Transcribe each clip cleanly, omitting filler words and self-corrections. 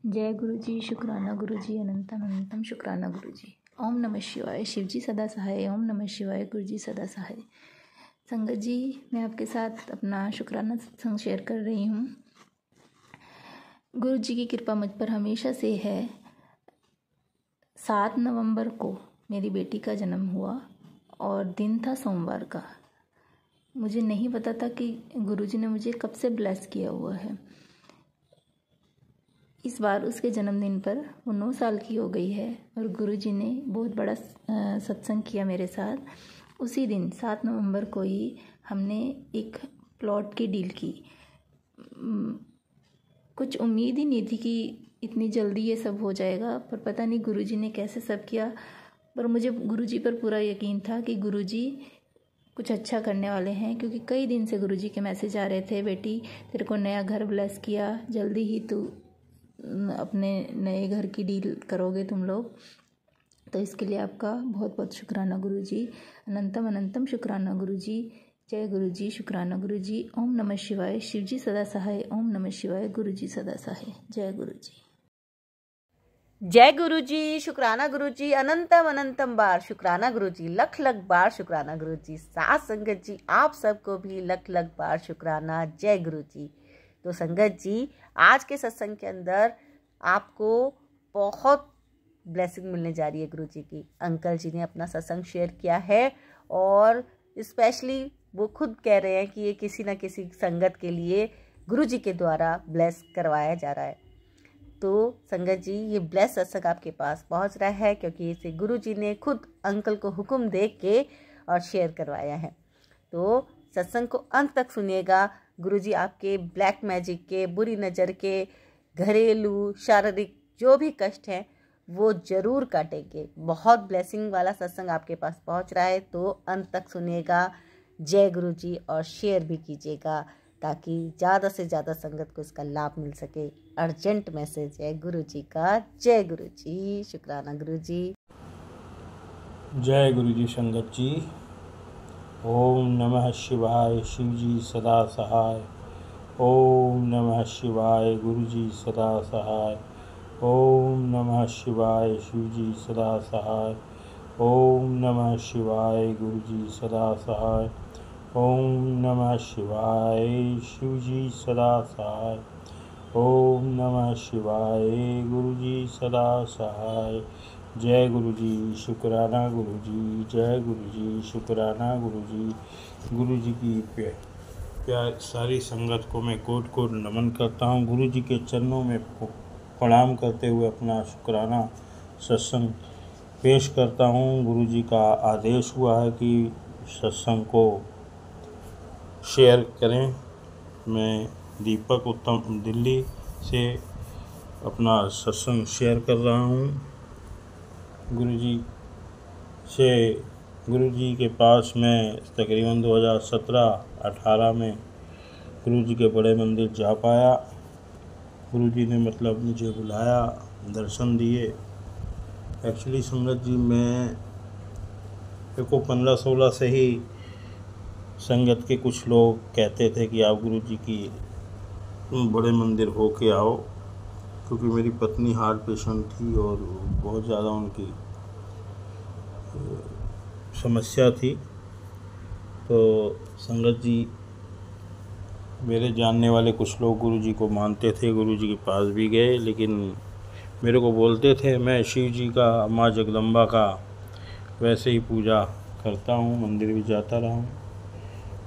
जय गुरु जी, शुक्राना गुरु जी, अनंतम अनंतम शुक्राना गुरु जी। ओम नमः शिवाय, शिव जी सदा सहाय। ओम नमः शिवाय, गुरु जी सदा सहाय। संगत जी, मैं आपके साथ अपना शुक्राना सत्संग शेयर कर रही हूँ। गुरु जी की कृपा मुझ पर हमेशा से है। 7 नवंबर को मेरी बेटी का जन्म हुआ और दिन था सोमवार का। मुझे नहीं पता था कि गुरु जी ने मुझे कब से ब्लेस किया हुआ है। इस बार उसके जन्मदिन पर वो 9 साल की हो गई है और गुरुजी ने बहुत बड़ा सत्संग किया मेरे साथ। उसी दिन 7 नवंबर को ही हमने एक प्लॉट की डील की। कुछ उम्मीद ही नहीं थी कि इतनी जल्दी ये सब हो जाएगा, पर पता नहीं गुरुजी ने कैसे सब किया। पर मुझे गुरुजी पर पूरा यकीन था कि गुरुजी कुछ अच्छा करने वाले हैं, क्योंकि कई दिन से गुरुजी के मैसेज आ रहे थे, बेटी तेरे को नया घर ब्लेस किया, जल्दी ही तू अपने नए घर की डील करोगे तुम लोग। तो इसके लिए आपका बहुत बहुत शुक्राना गुरु जी, अनंतम अनंतम शुक्राना गुरु जी। जय गुरु जी, शुक्राना गुरु जी। ओम नमः शिवाय, शिव जी सदा सहाय। ओम नमः शिवाय, गुरु जी सदा सहाय। जय गुरु जी। जय गुरु जी, शुक्राना गुरु जी, अनंतम अनंतम बार शुक्राना गुरु जी, लख लख बार शुक्राना गुरु जी। साथ संगत जी, आप सबको भी लख लख बार शुक्राना। जय गुरु जी। तो संगत जी, आज के सत्संग के अंदर आपको बहुत ब्लेसिंग मिलने जा रही है गुरु जी की। अंकल जी ने अपना सत्संग शेयर किया है और स्पेशली वो खुद कह रहे हैं कि ये किसी न किसी संगत के लिए गुरु जी के द्वारा ब्लेस करवाया जा रहा है। तो संगत जी, ये ब्लेस सत्संग आपके पास पहुंच रहा है क्योंकि इसे गुरु जी ने खुद अंकल को हुक्म दे के और शेयर करवाया है। तो सत्संग को अंत तक सुनिएगा। गुरुजी आपके ब्लैक मैजिक के, बुरी नज़र के, घरेलू शारीरिक जो भी कष्ट हैं वो ज़रूर काटेंगे। बहुत ब्लेसिंग वाला सत्संग आपके पास पहुंच रहा है, तो अंत तक सुनिएगा। जय गुरु जी, और शेयर भी कीजिएगा ताकि ज़्यादा से ज़्यादा संगत को इसका लाभ मिल सके। अर्जेंट मैसेज है गुरु जी का। जय गुरु जी, शुक्राना गुरु जी। जय गुरु जी। संगत जी, ओम नमः शिवाय, शिव जी सदा सहाय। ओम नमः शिवाय, गुरु जी सदा सहाय। ओम नमः शिवाय, शिव जी सदा सहाय। ओम नमः शिवाय, गुरु जी सदा सहाय। ओम नमः शिवाय, शिव जी सदा सहाय। ओम नमः शिवाय, गुरु जी सदा सहाय। जय गुरु जी, शुक्राना गुरु जी। जय गुरु जी, शुक्राना गुरु जी। गुरु जी की प्यार सारी संगत को मैं कोट कोट नमन करता हूँ। गुरु जी के चरणों में प्रणाम करते हुए अपना शुक्राना सत्संग पेश करता हूँ। गुरु जी का आदेश हुआ है कि सत्संग को शेयर करें। मैं दीपक उत्तम दिल्ली से अपना सत्संग शेयर कर रहा हूँ। गुरु जी के पास मैं तकरीबन 2017-18 में गुरु जी के बड़े मंदिर जा पाया। गुरु जी ने मतलब मुझे बुलाया, दर्शन दिए। एक्चुअली संगत जी, मैं को 15-16 से ही संगत के कुछ लोग कहते थे कि आप गुरु जी की बड़े मंदिर हो के आओ, क्योंकि मेरी पत्नी हार्ट पेशेंट थी और बहुत ज़्यादा उनकी समस्या थी। तो संगत जी, मेरे जानने वाले कुछ लोग गुरु जी को मानते थे, गुरु जी के पास भी गए, लेकिन मेरे को बोलते थे मैं शिव जी का, माँ जगदम्बा का वैसे ही पूजा करता हूँ, मंदिर भी जाता रहा हूँ,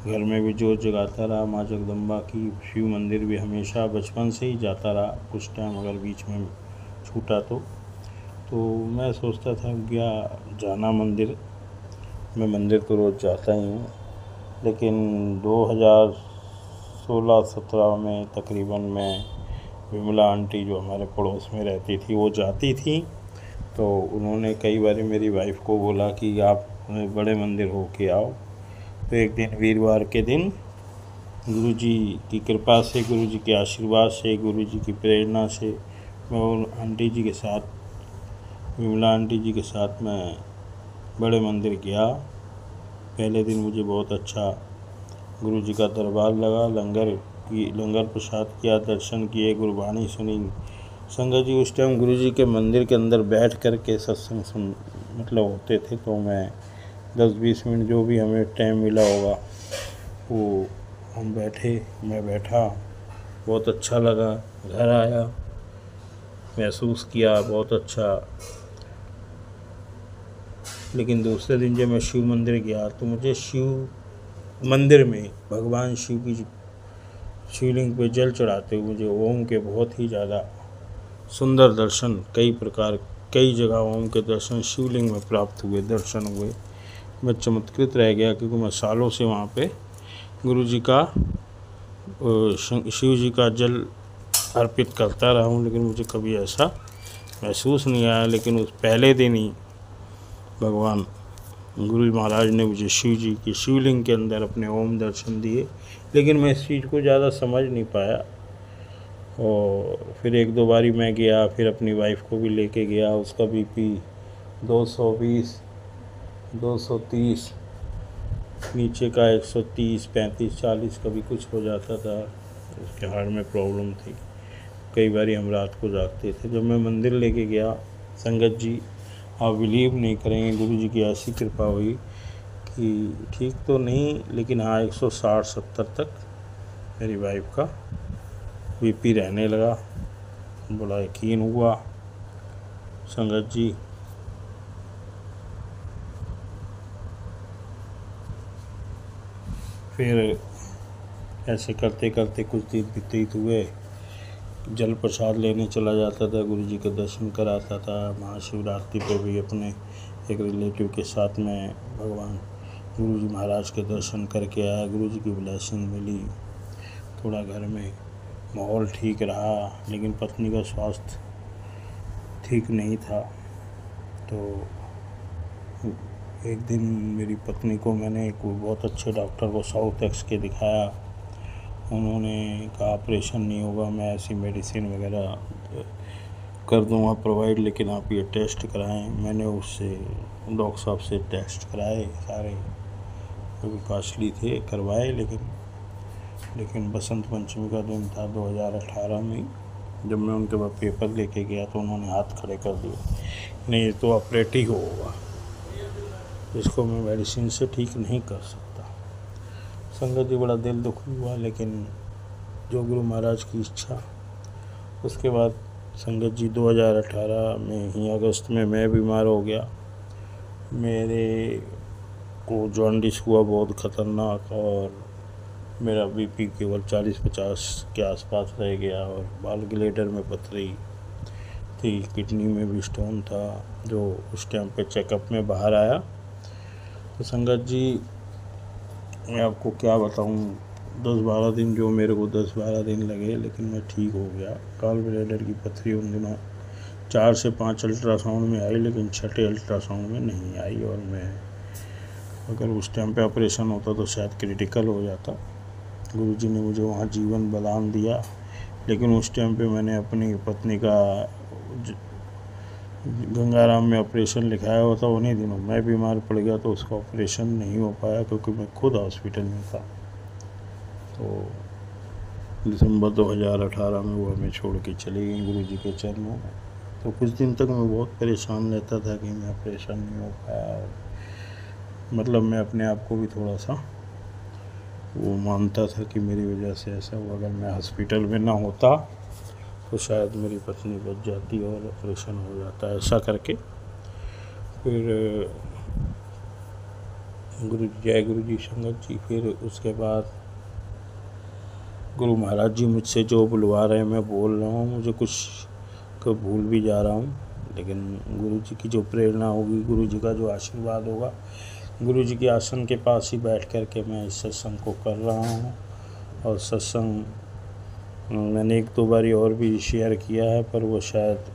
घर में भी जोत जगाता रहा माँ जगदम्बा की। शिव मंदिर भी हमेशा बचपन से ही जाता रहा। कुछ टाइम अगर बीच में छूटा तो मैं सोचता था क्या जाना मंदिर। मैं मंदिर तो रोज़ जाता ही हूँ, लेकिन 2016-17 में तकरीबन मैं विमला आंटी जो हमारे पड़ोस में रहती थी वो जाती थी, तो उन्होंने कई बार मेरी वाइफ को बोला कि आप बड़े मंदिर हो के आओ। तो एक दिन वीरवार के दिन गुरु जी की कृपा से, गुरु जी के आशीर्वाद से, गुरु जी की प्रेरणा से मैं उन आंटी जी के साथ, विमला आंटी जी के साथ मैं बड़े मंदिर गया। पहले दिन मुझे बहुत अच्छा गुरु जी का दरबार लगा। लंगर प्रसाद किया, दर्शन किए, गुरबाणी सुनी, संगत जी उस टाइम गुरु जी के मंदिर के अंदर बैठ कर के सत्संग सुन मतलब होते थे, तो मैं 10-20 मिनट जो भी हमें टाइम मिला होगा वो हम बैठे, मैं बैठा, बहुत अच्छा लगा। घर आया, महसूस किया बहुत अच्छा। लेकिन दूसरे दिन जब मैं शिव मंदिर गया तो मुझे शिव मंदिर में भगवान शिव की शिवलिंग पे जल चढ़ाते हुए मुझे ओम के बहुत ही ज़्यादा सुंदर दर्शन, कई जगह ओम के दर्शन शिवलिंग में प्राप्त हुए, दर्शन हुए। मैं चमत्कृत रह गया, क्योंकि मैं सालों से वहाँ पे गुरु जी का शिव जी का जल अर्पित करता रहा हूँ, लेकिन मुझे कभी ऐसा महसूस नहीं आया। लेकिन उस पहले दिन ही भगवान गुरु महाराज ने मुझे शिव जी की शिवलिंग के अंदर अपने ओम दर्शन दिए, लेकिन मैं इस चीज़ को ज़्यादा समझ नहीं पाया। और फिर 1-2 बारी मैं गया, फिर अपनी वाइफ को भी लेके गया, उसका बीपी 220, 230, नीचे का 130, 35, 40 कभी कुछ हो जाता था। उसके हार्ट में प्रॉब्लम थी। कई बारी हम रात को जागते थे। जब मैं मंदिर लेके गया, संगत जी आप बिलीव नहीं करेंगे, गुरु जी की ऐसी कृपा हुई कि ठीक तो नहीं, लेकिन हाँ 160-170 तक मेरी वाइफ का बीपी रहने लगा। बड़ा यकीन हुआ संगत जी। फिर ऐसे करते करते कुछ दिन व्यतीत हुए। जल प्रसाद लेने चला जाता था, गुरु जी के दर्शन कराता था। महाशिवरात्रि पे भी अपने एक रिलेटिव के साथ में भगवान गुरु जी महाराज के दर्शन करके आया। गुरु जी की ब्लेसिंग मिली। थोड़ा घर में माहौल ठीक रहा, लेकिन पत्नी का स्वास्थ्य ठीक नहीं था। तो एक दिन मेरी पत्नी को मैंने एक बहुत अच्छे डॉक्टर को साउथ एक्स के दिखाया। उन्होंने कहा ऑपरेशन नहीं होगा, मैं ऐसी मेडिसिन वगैरह कर दूंगा प्रोवाइड, लेकिन आप ये टेस्ट कराएं। मैंने उससे डॉक्टर साहब से टेस्ट कराए, सारे कॉस्टली थे, करवाए। लेकिन बसंत पंचमी का दिन था 2018 में, जब मैं उनके पास पेपर लेके गया तो उन्होंने हाथ खड़े कर दिए, नहीं ये तो ऑपरेट ही होगा, इसको मैं मेडिसिन से ठीक नहीं कर सकता। संगत जी बड़ा दिल दुखी हुआ, लेकिन जो गुरु महाराज की इच्छा। उसके बाद संगत जी 2018 में ही अगस्त में मैं बीमार हो गया। मेरे को जॉन्डिस हुआ बहुत ख़तरनाक, और मेरा बीपी केवल 40-50 के आसपास रह गया, और बाल ग्लेडर में पथरी थी, किडनी में भी स्टोन था, जो उस टाइम पे चेकअप में बाहर आया। तो संगत जी मैं आपको क्या बताऊं, 10-12 दिन, जो मेरे को 10-12 दिन लगे, लेकिन मैं ठीक हो गया। गॉल ब्लैडर की पथरी उन दिनों 4 से 5 अल्ट्रासाउंड में आई, लेकिन 6ठे अल्ट्रासाउंड में नहीं आई, और मैं अगर उस टाइम पे ऑपरेशन होता तो शायद क्रिटिकल हो जाता। गुरु जी ने मुझे वहाँ जीवन बलिदान दिया, लेकिन उस टाइम पे मैंने अपनी पत्नी का गंगाराम में ऑपरेशन लिखाया हुआ था। उन्हीं दिनों मैं बीमार पड़ गया, तो उसका ऑपरेशन नहीं हो पाया, क्योंकि मैं खुद हॉस्पिटल में था। तो दिसंबर 2018 में वो हमें छोड़ के चली गई गुरु जी के चरणों में। तो कुछ दिन तक मैं बहुत परेशान रहता था कि मैं ऑपरेशन नहीं हो पाया। मतलब मैं अपने आप को भी थोड़ा सा वो मानता था कि मेरी वजह से ऐसा हुआ। अगर मैं हॉस्पिटल में ना होता तो शायद मेरी पत्नी बच जाती और ऑपरेशन हो जाता। ऐसा करके फिर जय गुरु जी संगत जी। फिर उसके बाद गुरु महाराज जी मुझसे जो बुलवा रहे हैं मैं बोल रहा हूँ, मुझे कुछ को भूल भी जा रहा हूँ, लेकिन गुरु जी की जो प्रेरणा होगी, गुरु जी का जो आशीर्वाद होगा, गुरु जी के आसन के पास ही बैठ कर के मैं इस सत्संग को कर रहा हूँ। और सत्संग मैंने 1-2 बारी और भी शेयर किया है, पर वो शायद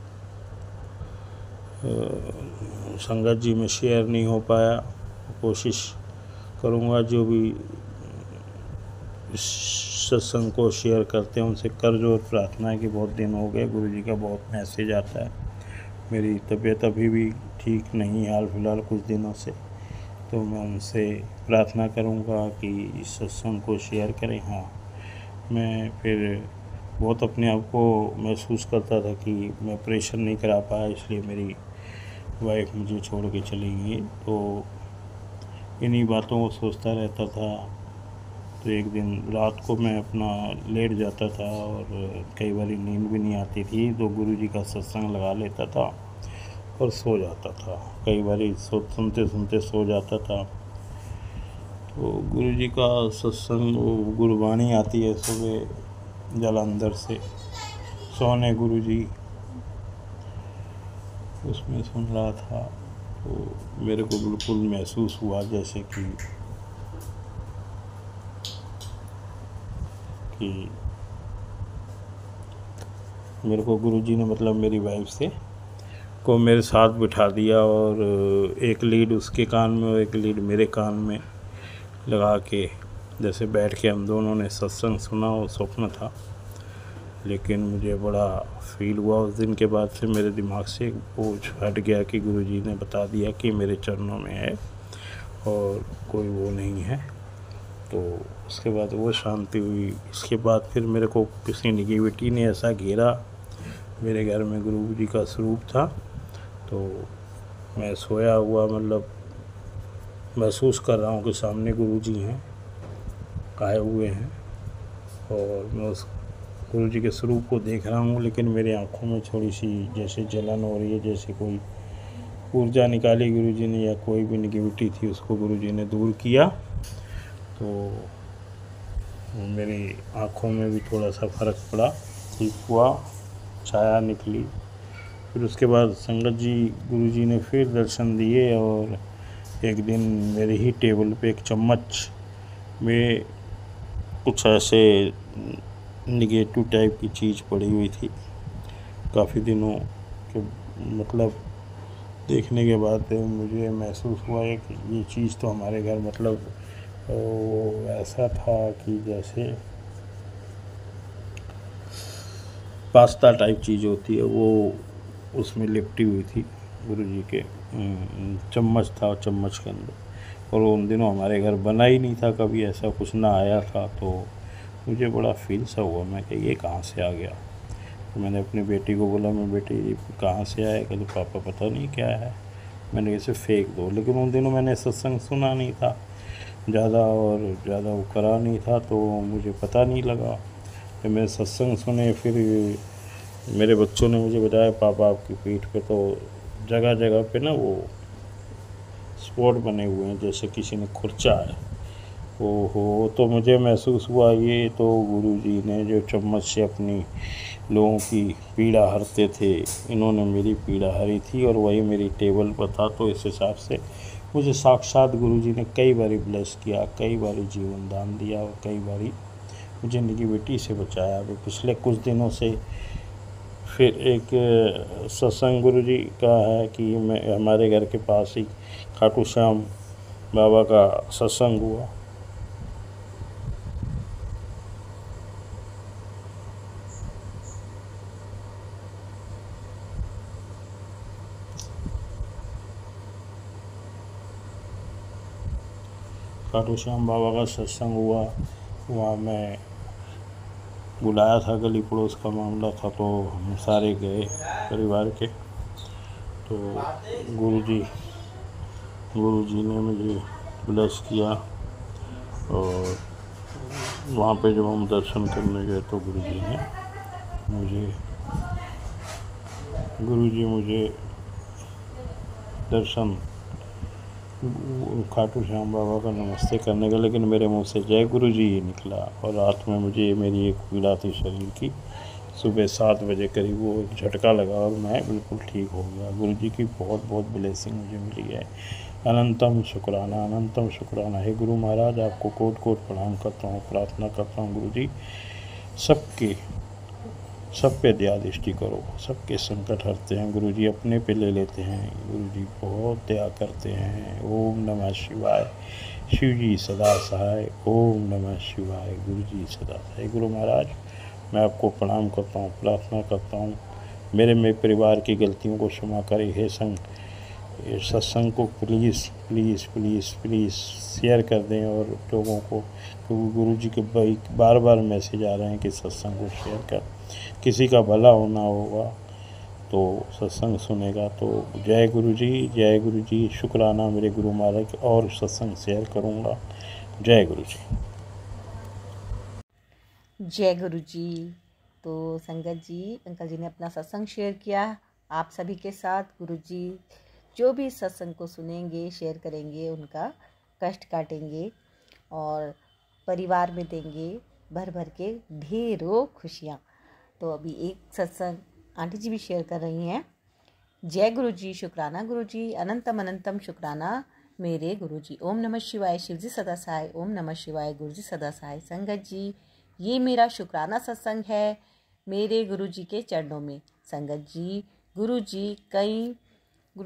संगत जी में शेयर नहीं हो पाया। कोशिश करूँगा जो भी इस सत्संग को शेयर करते हैं उनसे कर जोर प्रार्थना है कि बहुत दिन हो गए, गुरु जी का बहुत मैसेज आता है। मेरी तबीयत अभी भी ठीक नहीं है हाल फिलहाल कुछ दिनों से, तो मैं उनसे प्रार्थना करूँगा कि इस सत्संग को शेयर करें। हाँ, मैं फिर बहुत अपने आप को महसूस करता था कि मैं प्रेशर नहीं करा पाया, इसलिए मेरी वाइफ मुझे छोड़ के चली गई। तो इन्हीं बातों को सोचता रहता था। तो एक दिन रात को मैं अपना लेट जाता था और कई बार नींद भी नहीं आती थी, तो गुरुजी का सत्संग लगा लेता था और सो जाता था। कई बार सुनते सुनते सो जाता था। तो गुरुजी का सत्संग, वो गुरबाणी आती है सुबह जालंधर से, सोने गुरुजी, उसमें सुन रहा था। तो मेरे को बिल्कुल महसूस हुआ जैसे कि मेरे को गुरुजी ने मतलब मेरी वाइफ से को मेरे साथ बिठा दिया और एक लीड उसके कान में और एक लीड मेरे कान में लगा के जैसे बैठ के हम दोनों ने सत्संग सुना। और स्वप्न था, लेकिन मुझे बड़ा फील हुआ उस दिन के बाद से। मेरे दिमाग से एक बोझ हट गया कि गुरुजी ने बता दिया कि मेरे चरणों में है और कोई वो नहीं है। तो उसके बाद वो शांति हुई। इसके बाद फिर मेरे को किसी निगेटिविटी ने ऐसा घेरा। मेरे घर में गुरुजी का स्वरूप था, तो मैं सोया हुआ मतलब महसूस कर रहा हूँ कि सामने गुरुजी हैं, आए हुए हैं, और मैं उस गुरुजी के स्वरूप को देख रहा हूँ। लेकिन मेरी आंखों में थोड़ी सी जैसे जलन हो रही है, जैसे कोई ऊर्जा निकाली गुरुजी ने, या कोई भी निगेटिविटी थी उसको गुरुजी ने दूर किया। तो मेरी आंखों में भी थोड़ा सा फ़र्क पड़ा, ठीक हुआ, छाया निकली। फिर उसके बाद संगत जी गुरुजी ने फिर दर्शन दिए और एक दिन मेरे ही टेबल पे एक चम्मच में कुछ ऐसे निगेटिव टाइप की चीज़ पड़ी हुई थी। काफ़ी दिनों के मतलब देखने के बाद मुझे महसूस हुआ है कि ये चीज़ तो हमारे घर मतलब वो ऐसा था कि जैसे पास्ता टाइप चीज़ होती है, वो उसमें लिपटी हुई थी। गुरुजी के चम्मच था, चम्मच के अंदर, और उन दिनों हमारे घर बना ही नहीं था, कभी ऐसा कुछ ना आया था। तो मुझे बड़ा फील सा हुआ, मैं कि ये कहाँ से आ गया। तो मैंने अपनी बेटी को बोला, मैं बेटी ये कहाँ से आया? कहते पापा पता नहीं क्या है। मैंने इसे फेंक दो। लेकिन उन दिनों मैंने सत्संग सुना नहीं था ज़्यादा, और ज़्यादा वो करा नहीं था, तो मुझे पता नहीं लगा। जब मैं सत्संग सुने, फिर मेरे बच्चों ने मुझे बताया पापा आपकी पीठ पे तो जगह जगह पे ना वो स्पॉट बने हुए हैं, जैसे किसी ने खुरचा है। ओहो, तो मुझे महसूस हुआ ये तो गुरुजी ने जो चम्मच से अपनी लोगों की पीड़ा हरते थे, इन्होंने मेरी पीड़ा हरी थी और वही मेरी टेबल पर था। तो इस हिसाब से मुझे साक्षात गुरुजी ने कई बारी ब्लेस किया, कई बारी जीवन दान दिया और कई बारी मुझे निगेटिविटी से बचाया। अभी पिछले कुछ दिनों से फिर एक सत्संग गुरुजी का है कि मैं हमारे घर के पास ही खाटू श्याम बाबा का सत्संग हुआ। खाटू श्याम बाबा का सत्संग हुआ, वहाँ मैं बुलाया था, गली पड़ोस का मामला था, तो हम सारे गए परिवार के। तो गुरुजी ने मुझे ब्लेस किया और वहाँ पे जब हम दर्शन करने गए तो गुरुजी मुझे दर्शन खाटू श्याम बाबा का नमस्ते करने का, लेकिन मेरे मुंह से जय गुरुजी ही निकला। और रात में मुझे मेरी एक पीड़ा थी शरीर की, सुबह 7 बजे करीब वो झटका लगा और मैं बिल्कुल ठीक हो गया। गुरुजी की बहुत बहुत ब्लेसिंग मुझे मिली है। अनंतम शुक्राना, अनंतम शुक्राना। हे गुरु महाराज, आपको कोट कोट प्रणाम करता हूँ, प्रार्थना करता हूँ गुरुजी सब पे दया दृष्टि करो, सबके संकट हरते हैं गुरुजी, अपने पे ले लेते हैं गुरुजी, बहुत दया करते हैं। ओम नमः शिवाय, शिव जी सदा सहाय। ओम नमः शिवाय, गुरुजी सदा सहाय। गुरु महाराज, मैं आपको प्रणाम करता हूँ, प्रार्थना करता हूँ, मेरे परिवार की गलतियों को क्षमा करें। हे संग ये सत्संग को please please please please share कर दें और लोगों को, क्योंकि गुरु जी के बार बार मैसेज आ रहे हैं कि सत्संग को शेयर कर, किसी का भला होना होगा तो सत्संग सुनेगा। तो जय गुरु जी, शुक्राना मेरे गुरु महाराज, और सत्संग शेयर करूँगा। जय गुरु जी। जय गुरु जी। तो संगत जी, अंकल जी ने अपना सत्संग शेयर किया आप सभी के साथ। गुरु जी जो भी सत्संग को सुनेंगे, शेयर करेंगे, उनका कष्ट काटेंगे और परिवार में देंगे भर भर के ढेरों खुशियाँ। तो अभी एक सत्संग आंटी जी भी शेयर कर रही हैं। जय गुरु जी, शुक्राना गुरु जी, अनंतम अनंतम शुक्राना मेरे गुरु जी। ओम नमः शिवाय, शिव जी सदा सहाय। ओम नमः शिवाय, गुरु जी सदा सहाय। संगत जी, ये मेरा शुक्राना सत्संग है मेरे गुरु जी के चरणों में। संगत जी, गुरु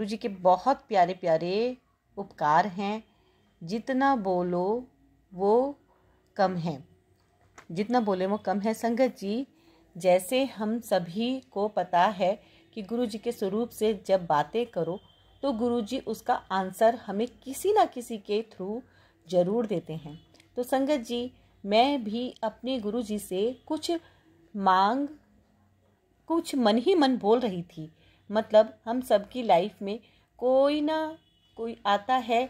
जी के बहुत प्यारे प्यारे उपकार हैं। जितना बोलो वो कम है, जितना बोले वो कम है। संगत जी, जैसे हम सभी को पता है कि गुरु जी के स्वरूप से जब बातें करो तो गुरु जी उसका आंसर हमें किसी ना किसी के थ्रू ज़रूर देते हैं। तो संगत जी, मैं भी अपने गुरु जी से कुछ मन ही मन बोल रही थी। मतलब हम सबकी लाइफ में कोई ना कोई आता है,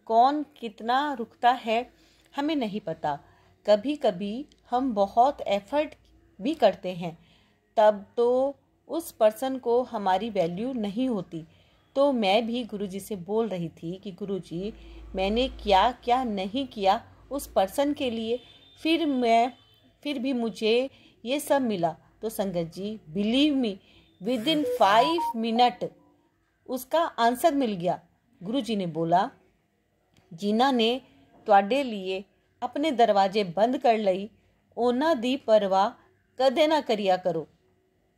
कौन कितना रुकता है हमें नहीं पता। कभी कभी हम बहुत एफर्ट भी करते हैं, तब तो उस पर्सन को हमारी वैल्यू नहीं होती। तो मैं भी गुरुजी से बोल रही थी कि गुरुजी, मैंने क्या क्या नहीं किया उस पर्सन के लिए, फिर भी मुझे ये सब मिला। तो Sangat ji, believe me, within 5 minute उसका आंसर मिल गया। गुरुजी ने बोला, जिन्हां ने तुहाडे लिए अपने दरवाजे बंद कर लई, उन्हां दी परवाह कदे ना करिया करो।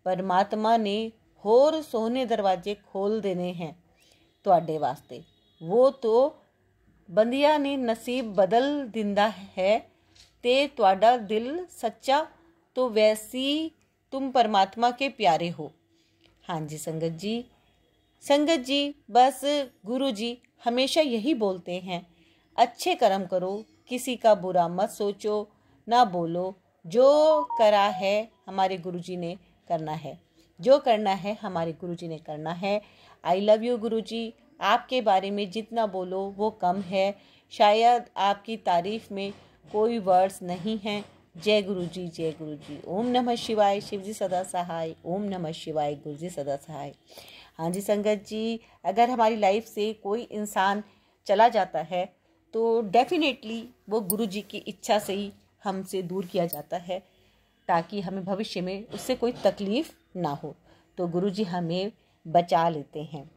परमात्मा ने होर सोहने दरवाजे खोल देने हैं तुहाडे वास्ते। वो तो बंदियां ने नसीब बदल दिंदा है, ते तुहाडा दिल सच्चा तो वैसी तुम परमात्मा के प्यारे हो। हाँ जी संगत जी, बस गुरु जी हमेशा यही बोलते हैं, अच्छे कर्म करो, किसी का बुरा मत सोचो, ना बोलो। जो करा है हमारे गुरुजी ने करना है, जो करना है हमारे गुरुजी ने करना है। आई लव यू गुरुजी, आपके बारे में जितना बोलो वो कम है। शायद आपकी तारीफ में कोई वर्ड्स नहीं हैं। जय गुरुजी, जय गुरुजी। ओम नमः शिवाय, शिव जी सदा सहाय। ओम नमः शिवाय, गुरु जी सदा सहाय। हाँ जी संगत जी, अगर हमारी लाइफ से कोई इंसान चला जाता है तो डेफिनेटली वो गुरु जी की इच्छा से ही हमसे दूर किया जाता है, ताकि हमें भविष्य में उससे कोई तकलीफ़ ना हो। तो गुरु जी हमें बचा लेते हैं।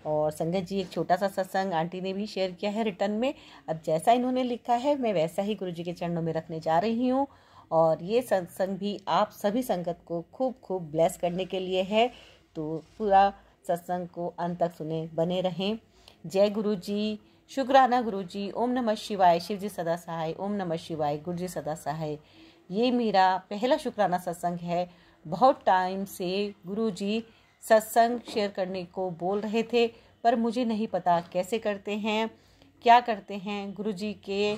और संगत जी, एक छोटा सा सत्संग आंटी ने भी शेयर किया है रिटर्न में। अब जैसा इन्होंने लिखा है मैं वैसा ही गुरु जी के चरणों में रखने जा रही हूँ। और ये सत्संग भी आप सभी संगत को खूब खूब ब्लेस करने के लिए है। तो पूरा सत्संग को अंत तक सुने, बने रहें। जय गुरु जी, शुक्राना गुरु जी। ओम नमः शिवाय, शिव जी सदा सहाय। ओम नमः शिवाय, गुरु जी सदा सहाय। ये मेरा पहला शुक्राना सत्संग है। बहुत टाइम से गुरु जी सत्संग शेयर करने को बोल रहे थे, पर मुझे नहीं पता कैसे करते हैं, क्या करते हैं। गुरु जी के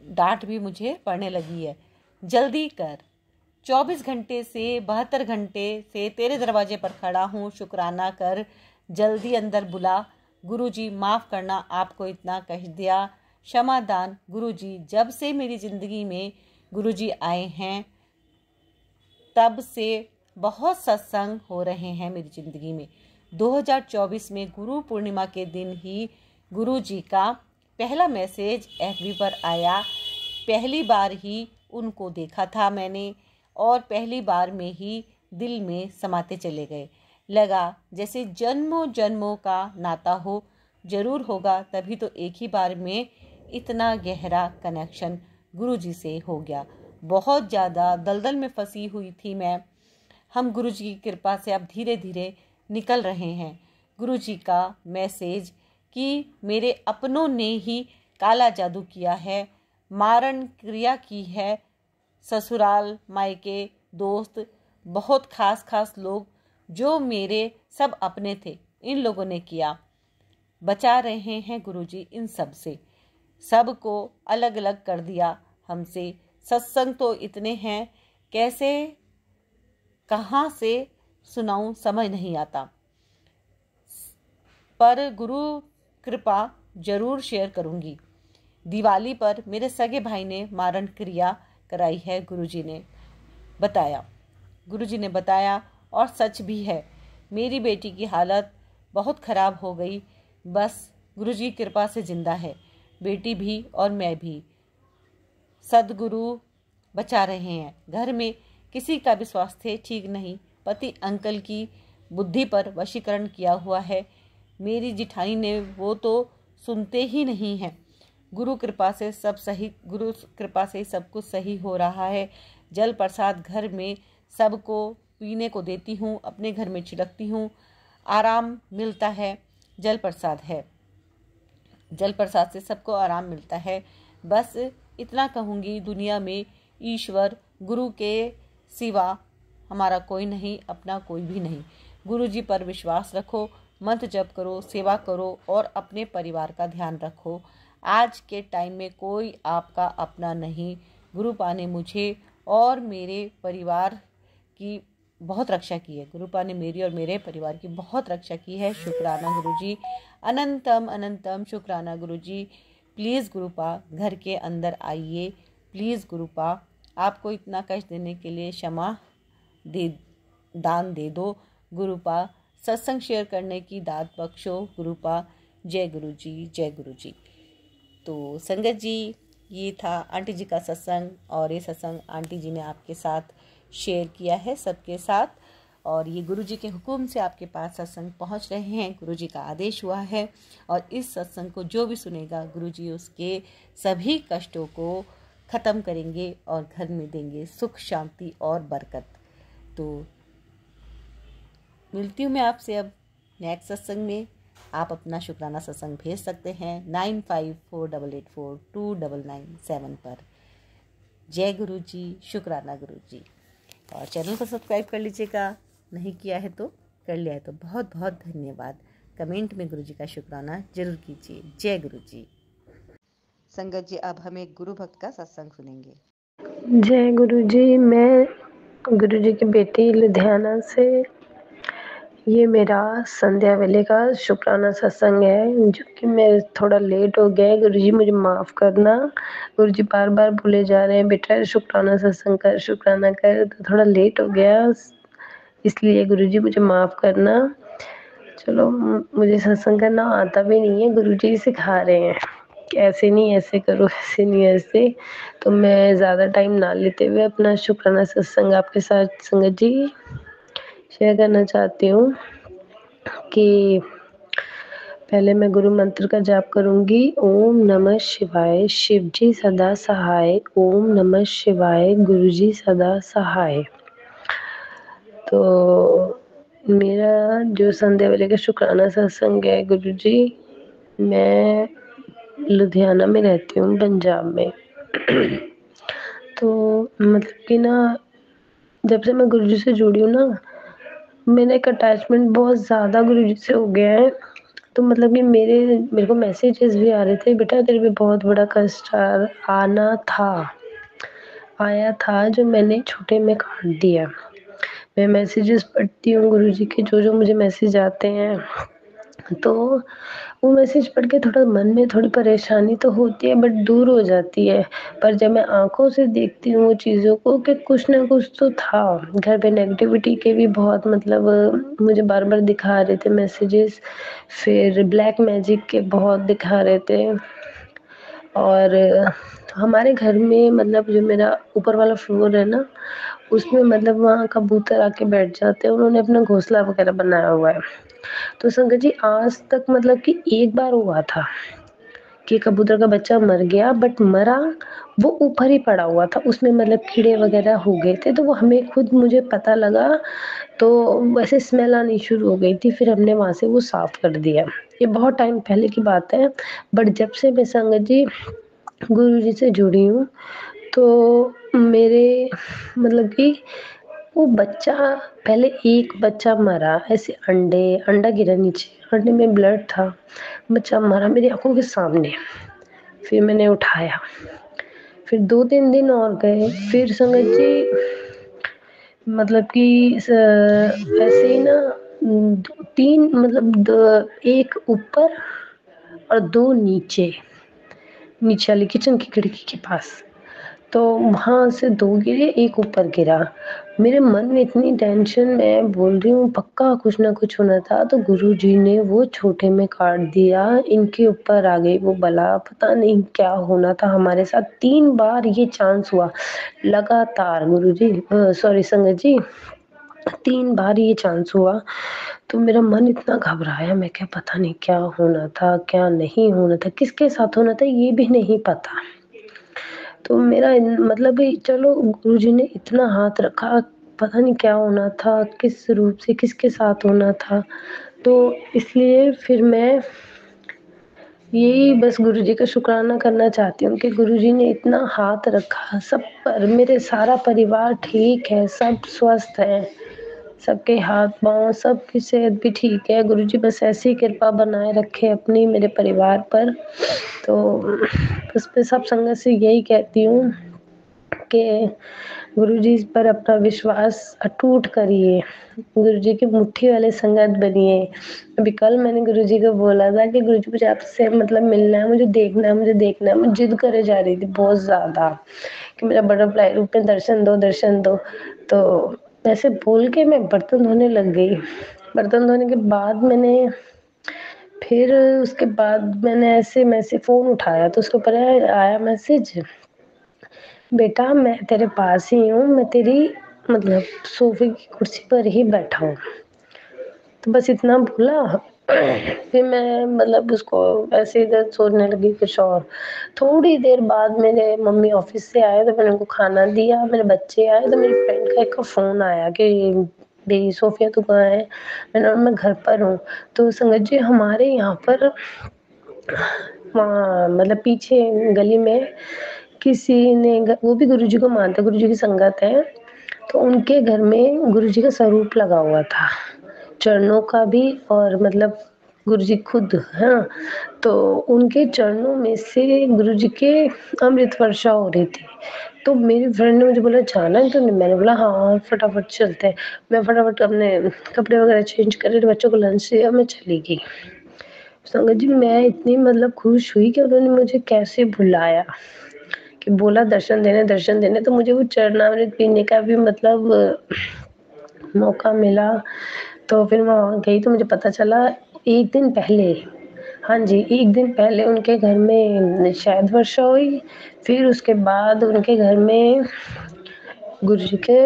डांट भी मुझे पड़ने लगी है। जल्दी कर, 24 घंटे से 72 घंटे से तेरे दरवाजे पर खड़ा हूँ, शुक्राना कर, जल्दी अंदर बुला। गुरुजी माफ़ करना, आपको इतना कह दिया, क्षमादान। गुरुजी, जब से मेरी ज़िंदगी में गुरुजी आए हैं तब से बहुत सत्संग हो रहे हैं मेरी ज़िंदगी में। 2024 में गुरु पूर्णिमा के दिन ही गुरुजी का पहला मैसेज FB पर आया। पहली बार ही उनको देखा था मैंने, और पहली बार में ही दिल में समाते चले गए। लगा जैसे जन्मों जन्मों का नाता हो, ज़रूर होगा, तभी तो एक ही बार में इतना गहरा कनेक्शन गुरुजी से हो गया। बहुत ज़्यादा दलदल में फंसी हुई थी मैं। हम गुरुजी की कृपा से अब धीरे धीरे निकल रहे हैं। गुरुजी का मैसेज कि मेरे अपनों ने ही काला जादू किया है, मारण क्रिया की है। ससुराल, मायके, दोस्त, बहुत खास लोग जो मेरे सब अपने थे इन लोगों ने किया। बचा रहे हैं गुरुजी इन सब से, सबको अलग अलग कर दिया हमसे। सत्संग तो इतने हैं, कैसे कहाँ से सुनाऊं समझ नहीं आता, पर गुरु कृपा जरूर शेयर करूंगी। दिवाली पर मेरे सगे भाई ने मारण क्रिया कराई है, गुरुजी ने बताया और सच भी है। मेरी बेटी की हालत बहुत खराब हो गई, बस गुरुजी कृपा से जिंदा है, बेटी भी और मैं भी। सदगुरु बचा रहे हैं। घर में किसी का भी स्वास्थ्य ठीक नहीं। पति अंकल की बुद्धि पर वशीकरण किया हुआ है। मेरी जिठानी ने वो तो सुनते ही नहीं हैं। गुरु कृपा से सब कुछ सही हो रहा है। जल प्रसाद घर में सबको पीने को देती हूँ, अपने घर में छिड़कती हूँ, आराम मिलता है। जल प्रसाद से सबको आराम मिलता है। बस इतना कहूँगी, दुनिया में ईश्वर गुरु के सिवा हमारा कोई नहीं, अपना कोई भी नहीं। गुरु जी पर विश्वास रखो, मंत्र जप करो, सेवा करो और अपने परिवार का ध्यान रखो। आज के टाइम में कोई आपका अपना नहीं। गुरुपा ने मुझे और मेरे परिवार की बहुत रक्षा की है। गुरुपा ने मेरी और मेरे परिवार की बहुत रक्षा की है। शुक्राना गुरुजी, अनंतम अनंतम शुक्राना गुरुजी। प्लीज़ गुरुपा घर के अंदर आइए। प्लीज़ गुरुपा, आपको इतना कष्ट देने के लिए दान दे दो। गुरुपा, सत्संग शेयर करने की दात बख्शो। गुरुपा, जय गुरुजी, जय गुरुजी। तो संगत जी, ये था आंटी जी का सत्संग, और ये सत्संग आंटी जी ने आपके साथ शेयर किया है सबके साथ, और ये गुरुजी के हुक्म से आपके पास सत्संग पहुंच रहे हैं। गुरुजी का आदेश हुआ है, और इस सत्संग को जो भी सुनेगा गुरुजी उसके सभी कष्टों को ख़त्म करेंगे और घर में देंगे सुख, शांति और बरकत। तो मिलती हूँ मैं आपसे अब नेक्स्ट सत्संग में। आप अपना शुक्राना सत्संग भेज सकते हैं 9548429997 पर। जय गुरु जी, शुक्राना गुरु जी। और चैनल को सब्सक्राइब कर लीजिएगा, नहीं किया है तो, कर लिया है तो बहुत बहुत धन्यवाद। कमेंट में गुरु जी का शुक्राना जरूर कीजिए। जय गुरु जी। संगत जी, अब हम एक गुरु भक्त का सत्संग सुनेंगे। जय गुरु जी। मैं गुरु जी की बेटी लुधियाना से, ये मेरा संध्या वेले का शुक्राना सत्संग है, जो कि मैं थोड़ा लेट हो गया है। गुरु जी मुझे माफ़ करना। गुरु जी बार बार बोले जा रहे हैं बेटा शुक्राना सत्संग कर, शुक्राना कर, तो थोड़ा लेट हो गया, इसलिए गुरु जी मुझे माफ़ करना। चलो, मुझे सत्संग करना आता भी नहीं है, गुरु जी सिखा रहे हैं कि ऐसे नहीं ऐसे करो, ऐसे नहीं ऐसे। तो मैं ज़्यादा टाइम ना लेते हुए अपना शुक्राना सत्संग आपके साथ संगत जी शेयर करना चाहती हूँ। कि पहले मैं गुरु मंत्र का जाप करूँगी। ओम नमः शिवाय, शिव जी सदा सहाय। ओम नमः शिवाय, गुरु जी सदा सहाय। तो मेरा जो संध्या वेले का शुक्राना सत्संग है गुरु जी, मैं लुधियाना में रहती हूँ, पंजाब में। तो मतलब कि ना, जब से मैं गुरु जी से जुड़ी हूँ ना, मेरा एक अटैचमेंट बहुत ज़्यादा गुरु जी से हो गया है। तो मतलब कि मेरे को मैसेजेस भी आ रहे थे, बेटा तेरे पे बहुत बड़ा कष्ट आया था जो मैंने छोटे में काट दिया। मैं मैसेजेस पढ़ती हूँ गुरु जी के, जो मुझे मैसेज आते हैं, तो वो मैसेज पढ़ के थोड़ा मन में थोड़ी परेशानी तो होती है, बट दूर हो जाती है। पर जब मैं आंखों से देखती हूँ वो चीज़ों को, कि कुछ ना कुछ तो था घर पे। नेगेटिविटी के भी बहुत मतलब मुझे बार बार दिखा रहे थे मैसेजेस, फिर ब्लैक मैजिक के बहुत दिखा रहे थे। और हमारे घर में मतलब जो मेरा ऊपर वाला फ्लोर है ना, उसमें मतलब वहाँ कबूतर आके बैठ जाते हैं, उन्होंने अपना घोंसला वगैरह बनाया हुआ है। तो संगत जी, आज तक मतलब कि एक बार हुआ था कि कबूतर का बच्चा मर गया, बट मरा वो ऊपर ही पड़ा हुआ था, उसमें मतलब कीड़े वगैरह हो गए थे। तो वो मुझे पता लगा, तो वैसे स्मेल आनी शुरू हो गई थी, फिर हमने वहाँ से वो साफ कर दिया। ये बहुत टाइम पहले की बात है। बट जब से मैं संगत जी गुरु जी से जुड़ी हूँ, तो मेरे मतलब कि वो बच्चा, पहले एक बच्चा मरा, ऐसे अंडा गिरा नीचे, अंडे में ब्लड था, बच्चा मरा मेरी आंखों के सामने। फिर मैंने उठाया, फिर 2-3 दिन और गए, फिर संगत जी मतलब कि ऐसे ही ना 3 मतलब एक ऊपर और 2 नीचे वाली किचन की खिड़की के पास। तो वहाँ से 2 गिरे, एक ऊपर गिरा। मेरे मन में इतनी टेंशन, मैं बोल रही हूँ पक्का कुछ ना कुछ होना था। तो गुरुजी ने वो छोटे में काट दिया, इनके ऊपर आ गई वो बला। पता नहीं क्या होना था हमारे साथ। 3 बार ये चांस हुआ लगातार गुरुजी, सॉरी संगत जी, 3 बार ये चांस हुआ। तो मेरा मन इतना घबराया, मैं क्या पता नहीं क्या होना था, क्या नहीं होना था, किसके साथ होना था ये भी नहीं पता। तो मेरा मतलब चलो गुरुजी ने इतना हाथ रखा, पता नहीं क्या होना था, किस रूप से किसके साथ होना था। तो इसलिए फिर मैं यही बस गुरुजी का शुक्राना करना चाहती हूँ कि गुरुजी ने इतना हाथ रखा सब पर। मेरे सारा परिवार ठीक है, सब स्वस्थ है, सबके हाथ पाँव सबकी सेहत भी ठीक है। गुरुजी बस ऐसी ही कृपा बनाए रखे अपनी मेरे परिवार पर। तो उस पे सब संगत से यही कहती हूँ कि गुरुजी पर अपना विश्वास अटूट करिए, गुरुजी की मुट्ठी वाले संगत बनिए। अभी कल मैंने गुरुजी को बोला था कि गुरुजी मुझे आपसे मतलब मिलना है, मुझे देखना है, मुझे देखना है। मैं जिद करे जा रही थी बहुत ज़्यादा कि मेरा बटरफ्लाई रूप में दर्शन दो, दर्शन दो। तो ऐसे बोल के मैं बर्तन धोने लग गई। बर्तन धोने के बाद फिर उसके बाद मैंने ऐसे फ़ोन उठाया तो उसके ऊपर आया मैसेज, बेटा मैं तेरे पास ही हूँ, मैं तेरी मतलब सोफे की कुर्सी पर ही बैठा हूँ। तो बस इतना बोला। फिर मैं मतलब उसको ऐसे इधर सोचने लगी कुछ और। थोड़ी देर बाद मेरे मम्मी ऑफिस से आए तो मैंने उनको खाना दिया, मेरे बच्चे आए तो मेरी फ्रेंड का एक फ़ोन आया कि बेबी सोफिया तू कहाँ है? मैंने बोला मैं घर पर हूँ। तो संगत जी हमारे यहाँ पर वहाँ मतलब पीछे गली में किसी ने वो भी गुरुजी को मानता, गुरुजी की संगत है। तो उनके घर में गुरुजी का स्वरूप लगा हुआ था, चरणों का भी और मतलब गुरुजी खुद, हाँ। तो उनके चरणों में से गुरुजी के अमृत वर्षा हो रही थी। तो मेरी फ्रेंड ने मुझे बोला जाना है? तो मैंने बोला हाँ फटाफट चलते हैं। मैं फटाफट अपने कपड़े वगैरह चेंज करे, बच्चों को लंच दिया, मैं चली गई। संगत जी मैं इतनी मतलब खुश हुई कि उन्होंने मुझे कैसे बुलाया, कि बोला दर्शन देने। तो मुझे वो चरणामृत पीने का भी मतलब मौका मिला। तो फिर मैं वहाँ गई तो मुझे पता चला 1 दिन पहले, हाँ जी 1 दिन पहले उनके घर में शायद वर्षा हुई। फिर उसके बाद उनके घर में गुरुजी के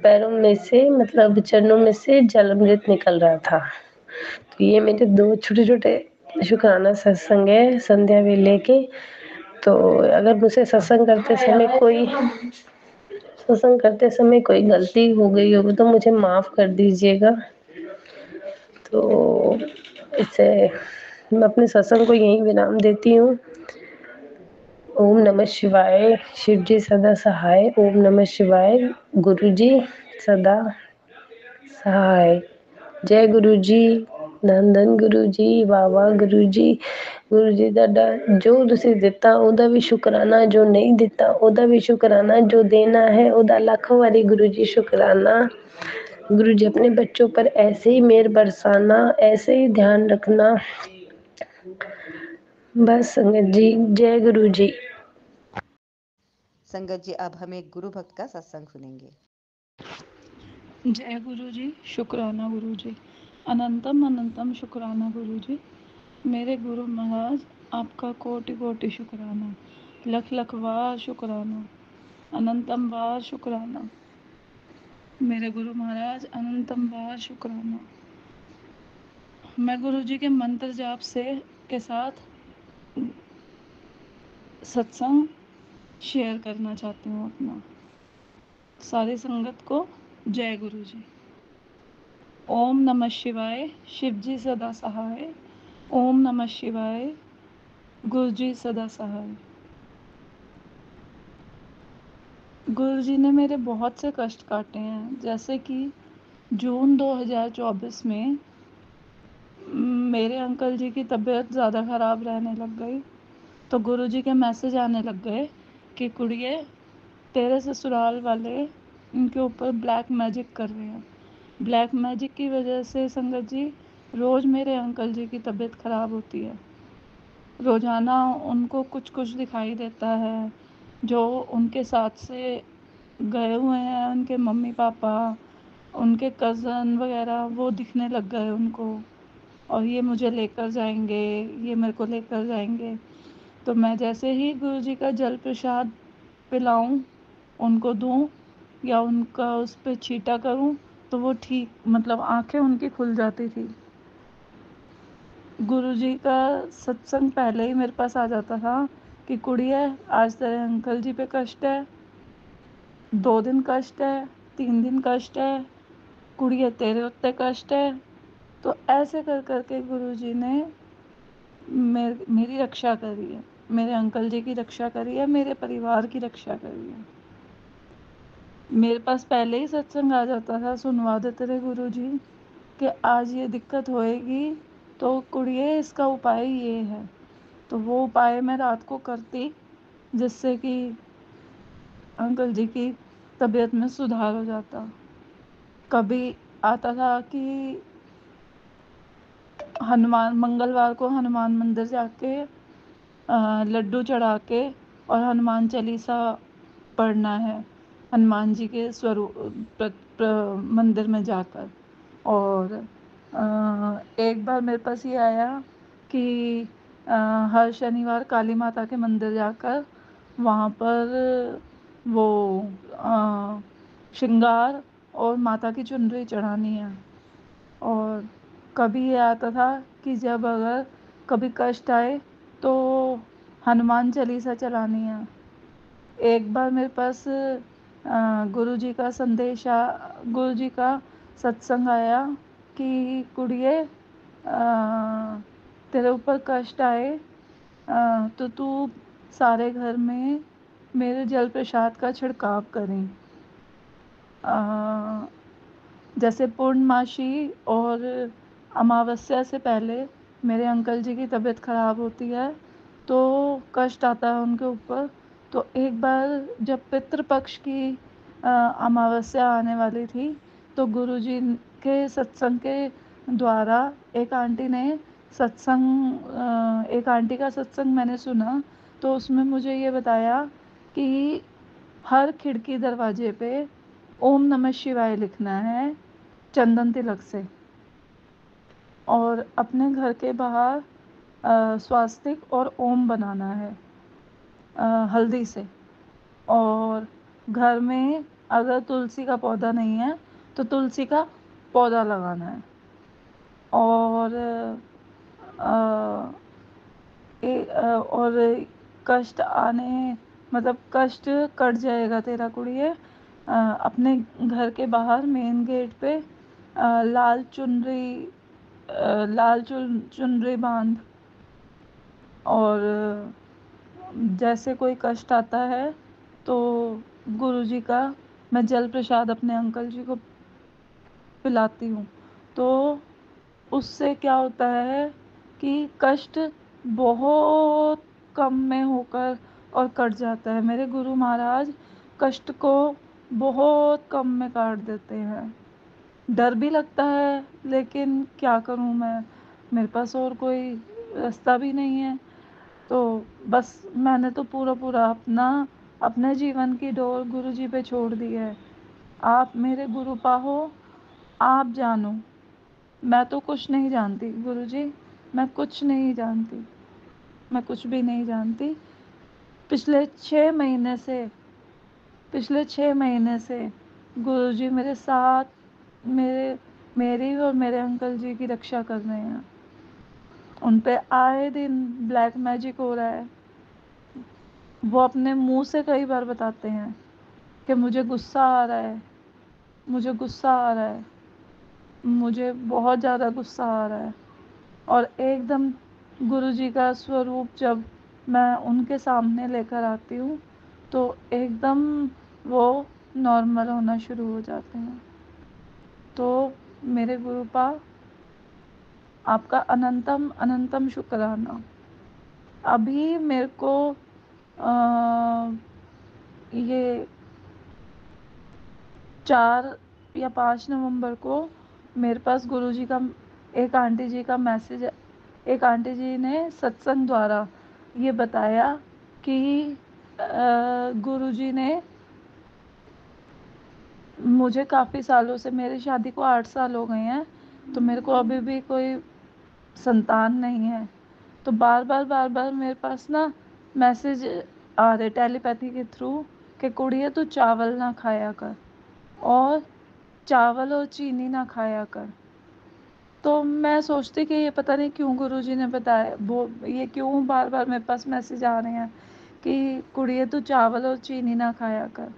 पैरों में से मतलब चरणों में से जल अमृत निकल रहा था। तो ये मेरे 2 छोटे-छोटे शुक्राना सत्संग है संध्या वेले के। तो अगर मुझसे सत्संग करते समय कोई गलती हो गई हो तो मुझे माफ़ कर दीजिएगा। तो इससे मैं अपने सत्संग को यहीं विराम देती हूँ। ओम नमः शिवाय, शिव जी सदा सहाय। ओम नमः शिवाय, गुरु जी सदा सहाय। जय गुरु जी, धन धन गुरु जी, वाह वाह गुरु जी। गुरु जी दा जो तुसी दिता ओदा भी शुकराना, जो नहीं दिता ओदा भी शुकराना, जो देना है ओदा लाखों वारी गुरु जी शुकराना। गुरु जी अपने बच्चों पर ऐसे ही मेहर बरसाना, ऐसे ही ध्यान रखना। बस संगत जी, जय गुरु जी। संगत जी अब हम एक गुरु भक्त का सत्संग सुनेंगे। जय गुरु जी, शुक्राना गुरु जी, अनंतम अनंतम शुक्राना गुरु जी। मेरे गुरु महाराज आपका कोटि कोटि शुक्राना, लख लख बार शुक्राना, अनंतम बार शुक्राना। मेरे गुरु महाराज अनंतम बार शुक्राना। मैं गुरु जी के मंत्र जाप से के साथ सत्संग शेयर करना चाहती हूँ अपना सारी संगत को। जय गुरु जी। ओम नमः शिवाय, शिव जी सदा सहाय। ओम नमः शिवाय, गुरु जी सदा सहाय। गुरुजी ने मेरे बहुत से कष्ट काटे हैं। जैसे कि जून 2024 में मेरे अंकल जी की तबीयत ज़्यादा ख़राब रहने लग गई, तो गुरुजी के मैसेज आने लग गए कि कुड़िए, तेरे ससुराल वाले इनके ऊपर ब्लैक मैजिक कर रहे हैं। ब्लैक मैजिक की वजह से संगत जी रोज़ मेरे अंकल जी की तबीयत ख़राब होती है। रोज़ाना उनको कुछ कुछ दिखाई देता है। जो उनके साथ से गए हुए हैं, उनके मम्मी पापा, उनके कज़न वगैरह, वो दिखने लग गए उनको, और ये मुझे लेकर जाएंगे, ये मेरे को लेकर जाएंगे। तो मैं जैसे ही गुरुजी का जल प्रसाद पिलाऊं, उनको दूं या उनका उस पर छींटा करूं, तो वो ठीक, मतलब आंखें उनकी खुल जाती थी। गुरुजी का सत्संग पहले ही मेरे पास आ जाता था कि कुड़िया, आज तेरे अंकल जी पे कष्ट है, 2 दिन कष्ट है, 3 दिन कष्ट है, कुड़िया तेरे उत्ते कष्ट है। तो ऐसे कर करके गुरुजी ने मेरी रक्षा करी है, मेरे अंकल जी की रक्षा करी है, मेरे परिवार की रक्षा करी है। मेरे पास पहले ही सत्संग आ जाता था, सुनवा देते थे गुरुजी कि आज ये दिक्कत होएगी, तो कुड़िए इसका उपाय ये है। तो वो उपाय मैं रात को करती, जिससे कि अंकल जी की तबीयत में सुधार हो जाता। कभी आता था कि मंगलवार को हनुमान मंदिर जाके लड्डू चढ़ा के और हनुमान चालीसा पढ़ना है, हनुमान जी के स्वरूप मंदिर में जाकर। और एक बार मेरे पास ये आया कि हर शनिवार काली माता के मंदिर जाकर वहाँ पर वो श्रृंगार और माता की चुनरी चढ़ानी है। और कभी ये आता था कि जब अगर कभी कष्ट आए तो हनुमान चालीसा चलानी है। एक बार मेरे पास गुरुजी का गुरुजी का सत्संग आया कि कुड़िए, तेरे ऊपर कष्ट आए तो तू सारे घर में मेरे जल प्रसाद का छिड़काव करें। जैसे पूर्णमासी और अमावस्या से पहले मेरे अंकल जी की तबीयत ख़राब होती है, तो कष्ट आता है उनके ऊपर। तो एक बार जब पितृपक्ष की अमावस्या आने वाली थी, तो गुरुजी के सत्संग के द्वारा एक आंटी का सत्संग मैंने सुना। तो उसमें मुझे ये बताया कि हर खिड़की दरवाजे पे ओम नमः शिवाय लिखना है चंदन तिलक से, और अपने घर के बाहर स्वास्तिक और ओम बनाना है हल्दी से। और घर में अगर तुलसी का पौधा नहीं है तो तुलसी का पौधा लगाना है। और और कष्ट आने, मतलब कष्ट कट जाएगा तेरा कुड़िए। अपने घर के बाहर मेन गेट पे लाल चुनरी बांध। और जैसे कोई कष्ट आता है तो गुरुजी का मैं जल प्रसाद अपने अंकल जी को पिलाती हूँ। तो उससे क्या होता है कि कष्ट बहुत कम में होकर और कट जाता है। मेरे गुरु महाराज कष्ट को बहुत कम में काट देते हैं। डर भी लगता है, लेकिन क्या करूं मैं, मेरे पास और कोई रास्ता भी नहीं है। तो बस मैंने तो पूरा अपने जीवन की डोर गुरुजी पे छोड़ दी है। आप मेरे गुरु पाहो, आप जानो। मैं तो कुछ नहीं जानती गुरुजी, मैं कुछ नहीं जानती, मैं कुछ भी नहीं जानती। पिछले 6 महीने से गुरुजी मेरे साथ, मेरी और मेरे अंकल जी की रक्षा कर रहे हैं। उन पे आए दिन ब्लैक मैजिक हो रहा है। वो अपने मुंह से कई बार बताते हैं कि मुझे गुस्सा आ रहा है, मुझे गुस्सा आ रहा है, मुझे बहुत ज़्यादा गुस्सा आ रहा है। और एकदम गुरुजी का स्वरूप जब मैं उनके सामने लेकर आती हूँ, तो एकदम वो नॉर्मल होना शुरू हो जाते हैं। तो मेरे गुरुपा आपका अनंतम अनंतम शुक्राना। अभी मेरे को ये 4 या 5 नवंबर को मेरे पास गुरुजी का एक आंटी जी का मैसेज, एक आंटी जी ने सत्संग द्वारा ये बताया कि गुरुजी ने मुझे काफ़ी सालों से, मेरी शादी को 8 साल हो गए हैं, तो मेरे को अभी भी कोई संतान नहीं है। तो बार बार मेरे पास ना मैसेज आ रहे टेलीपैथी के थ्रू कि कुड़िए तू चावल ना खाया कर और चावल और चीनी ना खाया कर। तो मैं सोचती कि ये पता नहीं क्यों गुरुजी ने बताया, वो ये क्यों बार बार मेरे पास मैसेज आ रहे हैं कि कुड़िए तू चावल और चीनी ना खाया कर।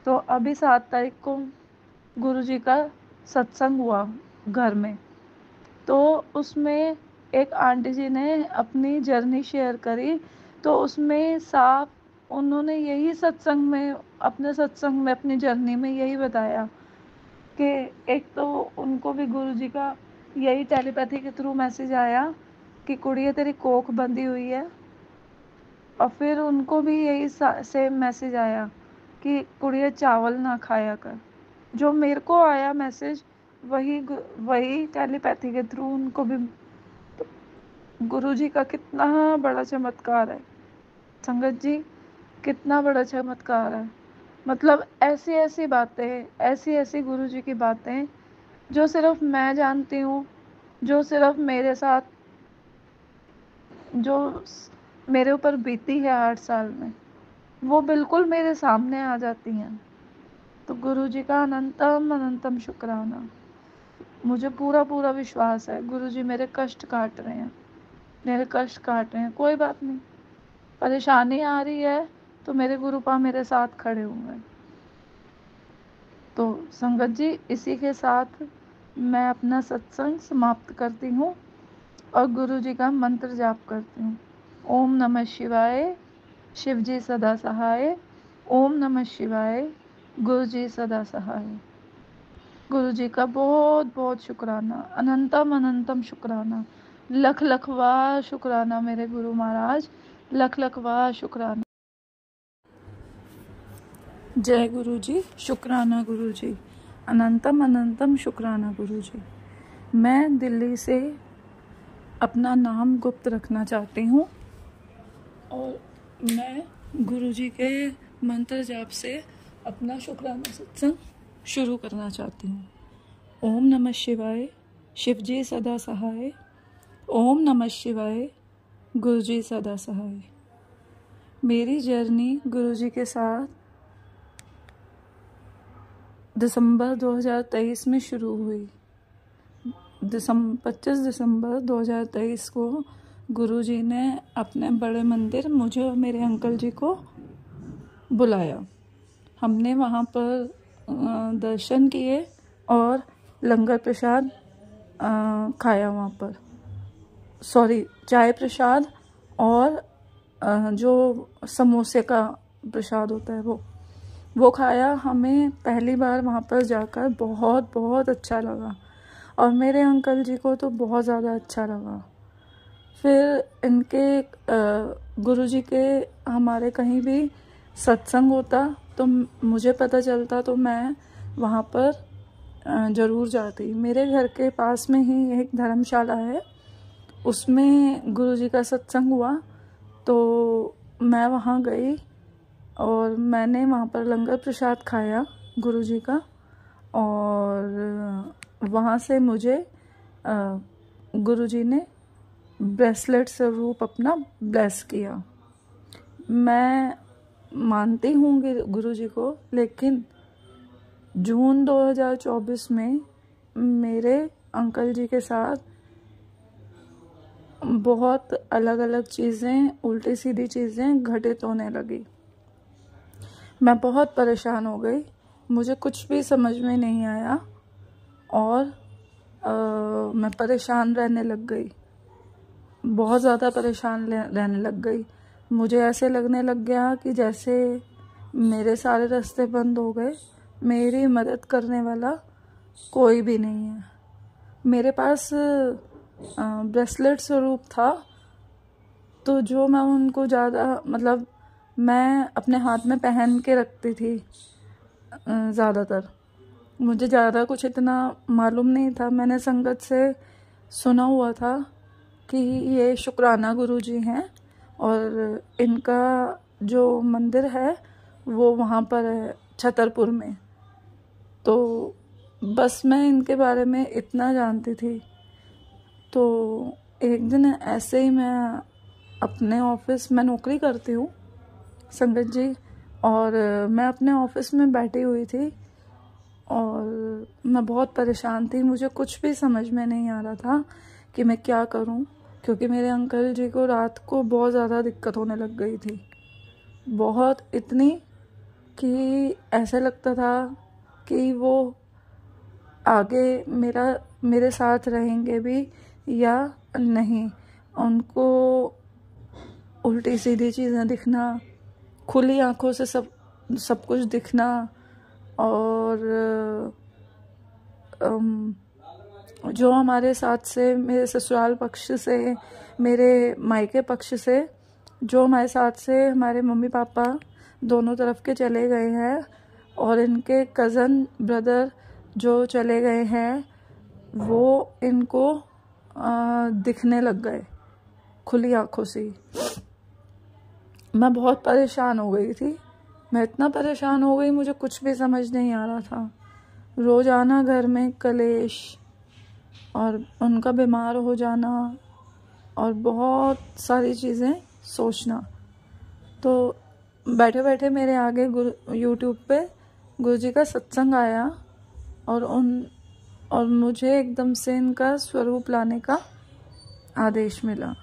तो अभी 7 तारीख को गुरुजी का सत्संग हुआ घर में, तो उसमें एक आंटी जी ने अपनी जर्नी शेयर करी। तो उसमें साफ उन्होंने यही सत्संग में, अपने सत्संग में, अपनी जर्नी में यही बताया कि एक तो उनको भी गुरुजी का यही टेलीपैथी के थ्रू मैसेज आया कि कुड़िए तेरी कोख बंधी हुई है, और फिर उनको भी यही सेम मैसेज आया कि कुड़िए चावल ना खाया कर। जो मेरे को आया मैसेज वही टेलीपैथी के थ्रू उनको भी। तो गुरुजी का कितना बड़ा चमत्कार है संगत जी, कितना बड़ा चमत्कार है। मतलब ऐसी ऐसी बातें, ऐसी ऐसी गुरुजी की बातें जो सिर्फ मैं जानती हूँ, जो सिर्फ मेरे साथ, जो मेरे ऊपर बीती है 8 साल में, वो बिल्कुल मेरे सामने आ जाती हैं। तो गुरुजी का अनंतम अनंतम शुक्राना। मुझे पूरा पूरा विश्वास है गुरुजी मेरे कष्ट काट रहे हैं, मेरे कष्ट काट रहे हैं। कोई बात नहीं, परेशानी आ रही है तो मेरे गुरुपा मेरे साथ खड़े हुए हैं। तो संगत जी, इसी के साथ मैं अपना सत्संग समाप्त करती हूँ और गुरुजी का मंत्र जाप करती हूँ। ओम नमः शिवाय, शिव जी सदा सहाय। ओम नमः शिवाय, गुरु जी सदा सहाय। गुरु जी का बहुत बहुत शुक्राना, अनंतम अनंतम शुक्राना, लख लख वार शुक्राना मेरे गुरु महाराज, लख लख वार शुक्राना। जय गुरु जी, शुक्राना गुरु जी, अनंतम अनंतम शुक्राना गुरु जी। मैं दिल्ली से अपना नाम गुप्त रखना चाहती हूँ और मैं गुरु जी के मंत्र जाप से अपना शुक्राना सत्संग शुरू करना चाहती हूँ। ओम नमः शिवाय, शिव जी सदा सहाय। ओम नमः शिवाय, गुरु जी सदा सहाय। मेरी जर्नी गुरु जी के साथ दिसंबर 2023 में शुरू हुई। 25 दिसंबर 2023 को गुरुजी ने अपने बड़े मंदिर मुझे और मेरे अंकल जी को बुलाया। हमने वहाँ पर दर्शन किए और लंगर प्रसाद खाया वहाँ पर, चाय प्रसाद और जो समोसे का प्रसाद होता है वो खाया। हमें पहली बार वहाँ पर जाकर बहुत बहुत अच्छा लगा और मेरे अंकल जी को तो बहुत ज़्यादा अच्छा लगा। फिर इनके गुरुजी के हमारे कहीं भी सत्संग होता तो मुझे पता चलता तो मैं वहाँ पर ज़रूर जाती। मेरे घर के पास में ही एक धर्मशाला है, उसमें गुरुजी का सत्संग हुआ तो मैं वहाँ गई और मैंने वहाँ पर लंगर प्रसाद खाया गुरुजी का, और वहाँ से मुझे गुरुजी ने ब्रेसलेट स्वरूप अपना ब्लेस किया। मैं मानती हूँ गुरुजी को, लेकिन जून 2024 में मेरे अंकल जी के साथ बहुत अलग अलग चीज़ें, उल्टी सीधी चीज़ें घटित होने लगी। मैं बहुत परेशान हो गई, मुझे कुछ भी समझ में नहीं आया और मैं परेशान रहने लग गई, बहुत ज़्यादा परेशान रहने लग गई। मुझे ऐसे लगने लग गया कि जैसे मेरे सारे रास्ते बंद हो गए, मेरी मदद करने वाला कोई भी नहीं है। मेरे पास ब्रेसलेट स्वरूप था, तो जो मैं उनको ज़्यादा मतलब मैं अपने हाथ में पहन के रखती थी ज़्यादातर। मुझे ज़्यादा कुछ इतना मालूम नहीं था। मैंने संगत से सुना हुआ था कि ये शुक्राना गुरुजी हैं और इनका जो मंदिर है वो वहाँ पर है छतरपुर में। तो बस मैं इनके बारे में इतना जानती थी। तो एक दिन ऐसे ही मैं अपने ऑफिस में नौकरी करती हूँ संगत जी, और मैं अपने ऑफिस में बैठी हुई थी और मैं बहुत परेशान थी। मुझे कुछ भी समझ में नहीं आ रहा था कि मैं क्या करूं, क्योंकि मेरे अंकल जी को रात को बहुत ज़्यादा दिक्कत होने लग गई थी, बहुत इतनी कि ऐसे लगता था कि वो आगे मेरे साथ रहेंगे भी या नहीं। उनको उल्टी सीधी चीज़ें दिखना, खुली आंखों से सब कुछ दिखना, और जो हमारे साथ से मेरे ससुराल पक्ष से, मेरे मायके पक्ष से, जो हमारे साथ से हमारे मम्मी पापा दोनों तरफ के चले गए हैं और इनके कज़न ब्रदर जो चले गए हैं, वो इनको दिखने लग गए खुली आंखों से। मैं बहुत परेशान हो गई थी। मैं इतना परेशान हो गई, मुझे कुछ भी समझ नहीं आ रहा था। रोज़ाना घर में कलेश और उनका बीमार हो जाना और बहुत सारी चीज़ें सोचना। तो बैठे बैठे मेरे आगे यूट्यूब पे गुरुजी का सत्संग आया और मुझे एकदम से इनका स्वरूप लाने का आदेश मिला।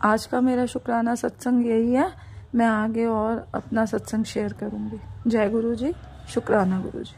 आज का मेरा शुक्राना सत्संग यही है। मैं आगे और अपना सत्संग शेयर करूंगी। जय गुरु जी, शुक्राना गुरु जी।